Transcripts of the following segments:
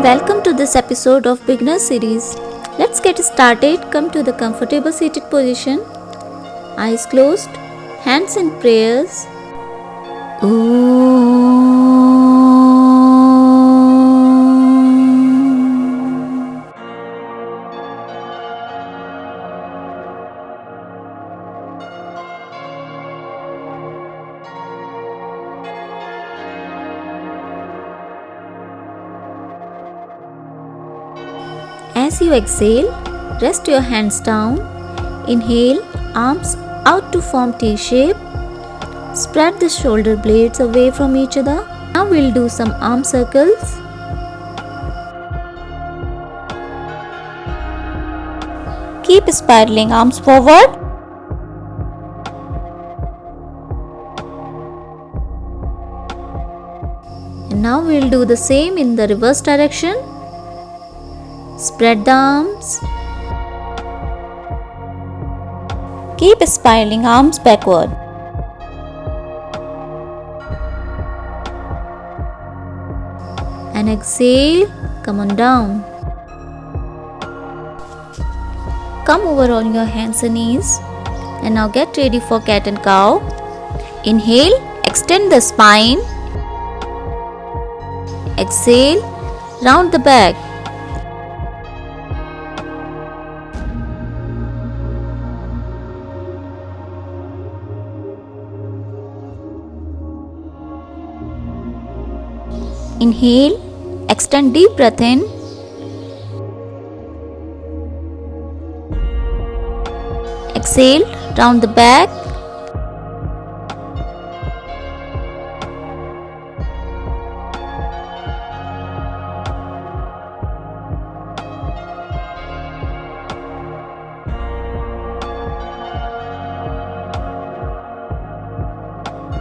Welcome to this episode of Beginner Series. Let's get started. Come to the comfortable seated position. Eyes closed, hands in prayers. As you exhale, rest your hands down. Inhale, arms out to form T shape. Spread the shoulder blades away from each other. Now we'll do some arm circles. Keep spiraling arms forward. And now we'll do the same in the reverse direction. Spread the arms. Keep spiraling arms backward. And exhale, come on down. Come over on your hands and knees. And now get ready for cat and cow. Inhale, extend the spine. Exhale, round the back. Inhale, extend deep breath in. Exhale, round the back.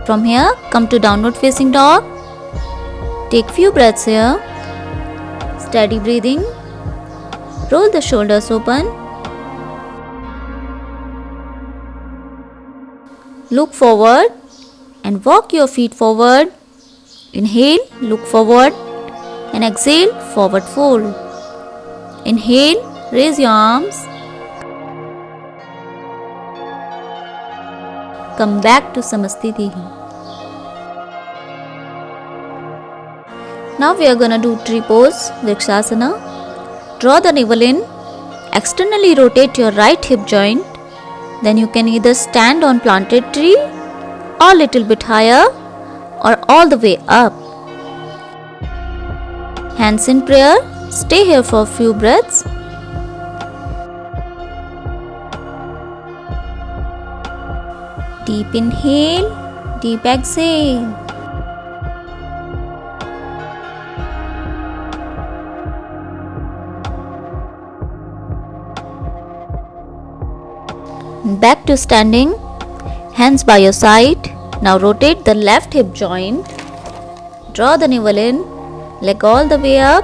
From here, come to downward facing dog. Take few breaths here. Steady breathing. Roll the shoulders open. Look forward and walk your feet forward. Inhale, look forward and exhale, forward fold. Inhale, raise your arms. Come back to Samasthiti. Now we are going to do tree pose, Vrikshasana. Draw the navel in. Externally rotate your right hip joint. Then you can either stand on planted tree or little bit higher or all the way up. Hands in prayer. Stay here for a few breaths. Deep inhale, deep exhale. Back to standing, hands by your side. Now rotate the left hip joint. Draw the navel in, leg all the way up.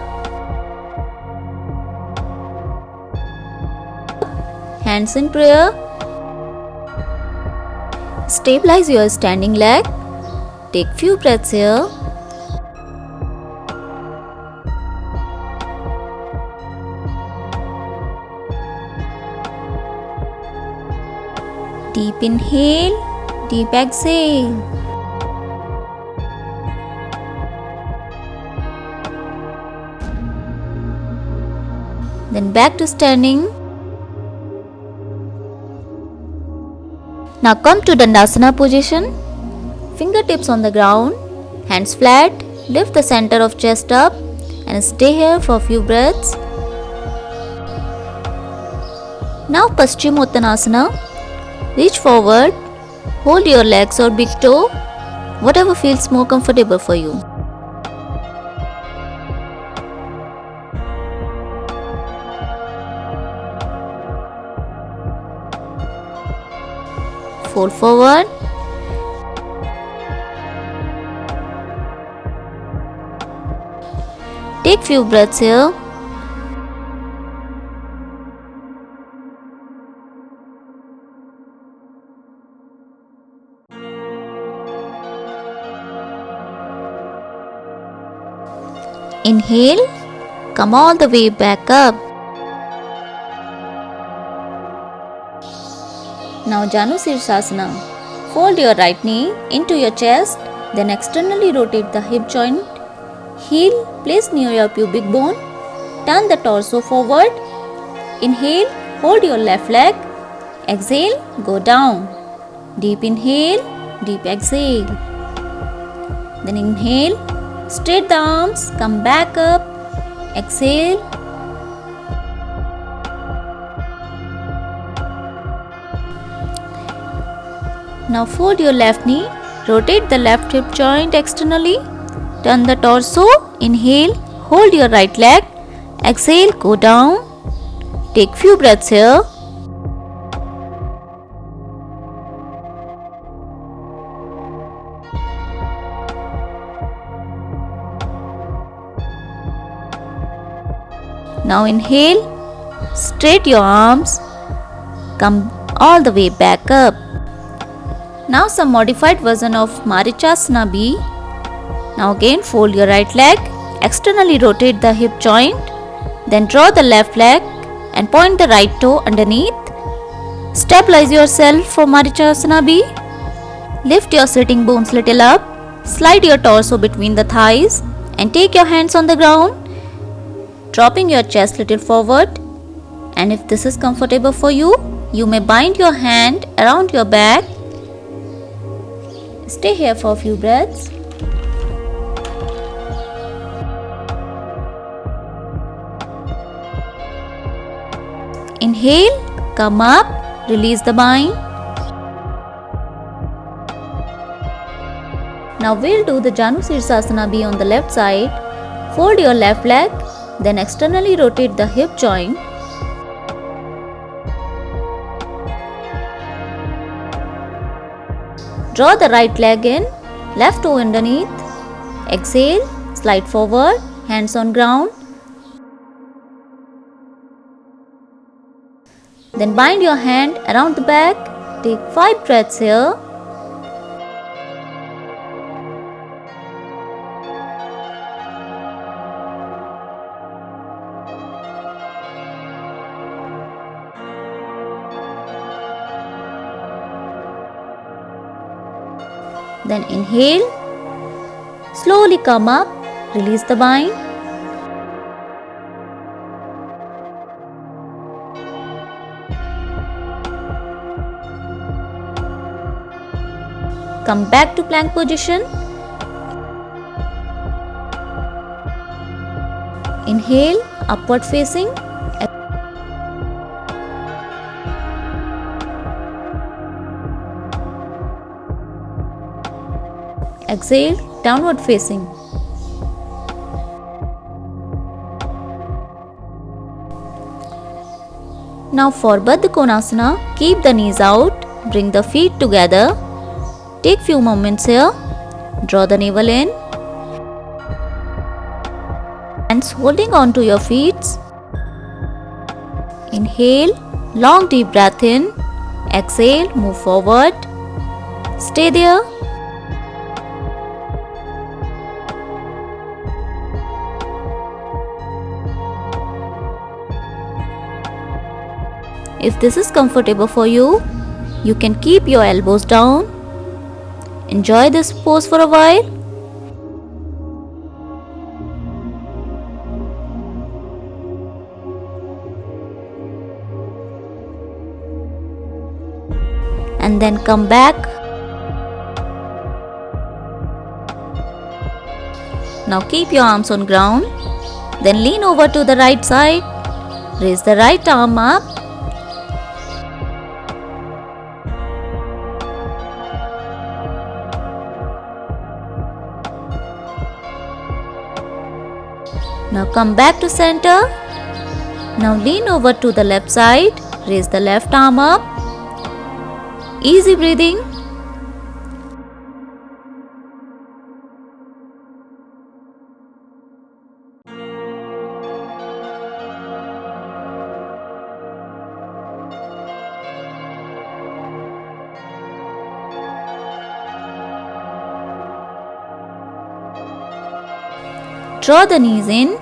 Hands in prayer. Stabilize your standing leg. Take few breaths here. Deep inhale, deep exhale. Then back to standing. Now come to Dandasana position. Fingertips on the ground, hands flat. Lift the center of chest up and stay here for a few breaths. Now Paschimottanasana. Reach forward, hold your legs or big toe, whatever feels more comfortable for you. Fold forward. Take few breaths here. Inhale, come all the way back up. Now Janu Sirsasana. Fold your right knee into your chest, then externally rotate the hip joint. Heel placed near your pubic bone. Turn the torso forward. Inhale, hold your left leg. Exhale, go down. Deep inhale, deep exhale. Then inhale, straight the arms, come back up. Exhale. Now fold your left knee, rotate the left hip joint externally, turn the torso, inhale, hold your right leg, exhale, go down, take few breaths here. Now inhale, straight your arms, come all the way back up. Now some modified version of Marichasana B. Now again fold your right leg, externally rotate the hip joint, then draw the left leg and point the right toe underneath. Stabilize yourself for Marichasana B. Lift your sitting bones little up, slide your torso between the thighs and take your hands on the ground, dropping your chest little forward. And if this is comfortable for you, you may bind your hand around your back. Stay here for a few breaths. Inhale, come up, release the bind. Now we'll do the Janu Sirsasana B on the left side. Fold your left leg, then externally rotate the hip joint. Draw the right leg in, left toe underneath. Exhale, slide forward, hands on ground. Then bind your hand around the back. Take 5 breaths here. Then inhale, slowly come up, release the bind. Come back to plank position. Inhale, upward facing. Exhale, downward facing. Now for Baddha Konasana, keep the knees out, bring the feet together. Take few moments here. Draw the navel in. Hands holding on to your feet. Inhale, long deep breath in. Exhale, move forward. Stay there. If this is comfortable for you, you can keep your elbows down. Enjoy this pose for a while. And then come back. Now keep your arms on ground. Then lean over to the right side. Raise the right arm up. Now come back to center. Now lean over to the left side. Raise the left arm up. Easy breathing. Draw the knees in.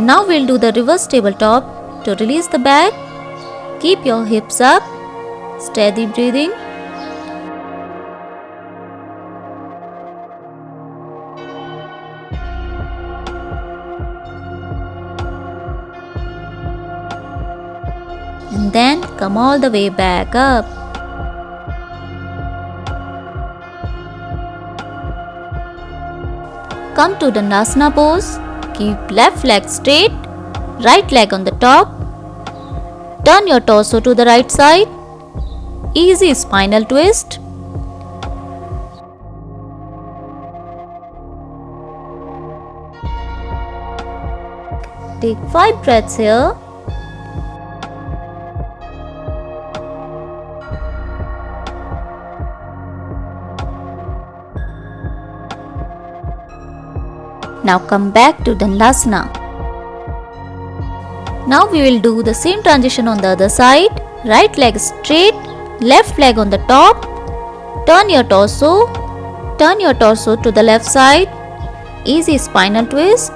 And now we'll do the reverse tabletop. To release the back, keep your hips up, steady breathing. And then come all the way back up. Come to Dandasana pose. Keep left leg straight, right leg on the top. Turn your torso to the right side. Easy spinal twist. Take 5 breaths here. Now come back to Dandasana. Now we will do the same transition on the other side. Right leg straight, left leg on the top. Turn your torso to the left side. Easy spinal twist.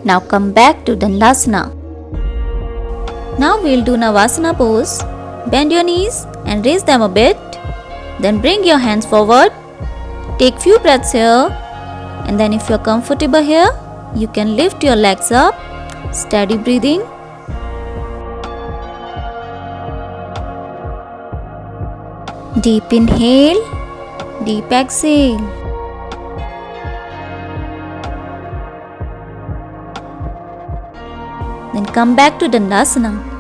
Now come back to Dandasana. Now we'll do Navasana pose. Bend your knees and raise them a bit. Then bring your hands forward. Take few breaths here. And then if you're comfortable here, you can lift your legs up. Steady breathing. Deep inhale, deep exhale. Then come back to Dandasana.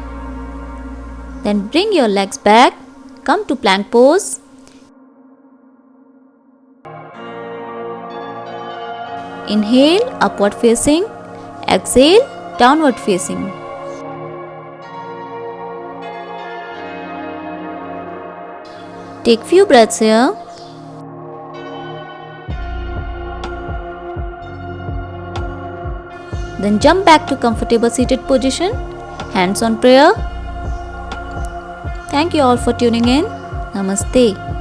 Then bring your legs back. Come to plank pose. Inhale, upward facing. Exhale, downward facing. Take few breaths here. Then jump back to comfortable seated position. Hands on prayer. Thank you all for tuning in. Namaste.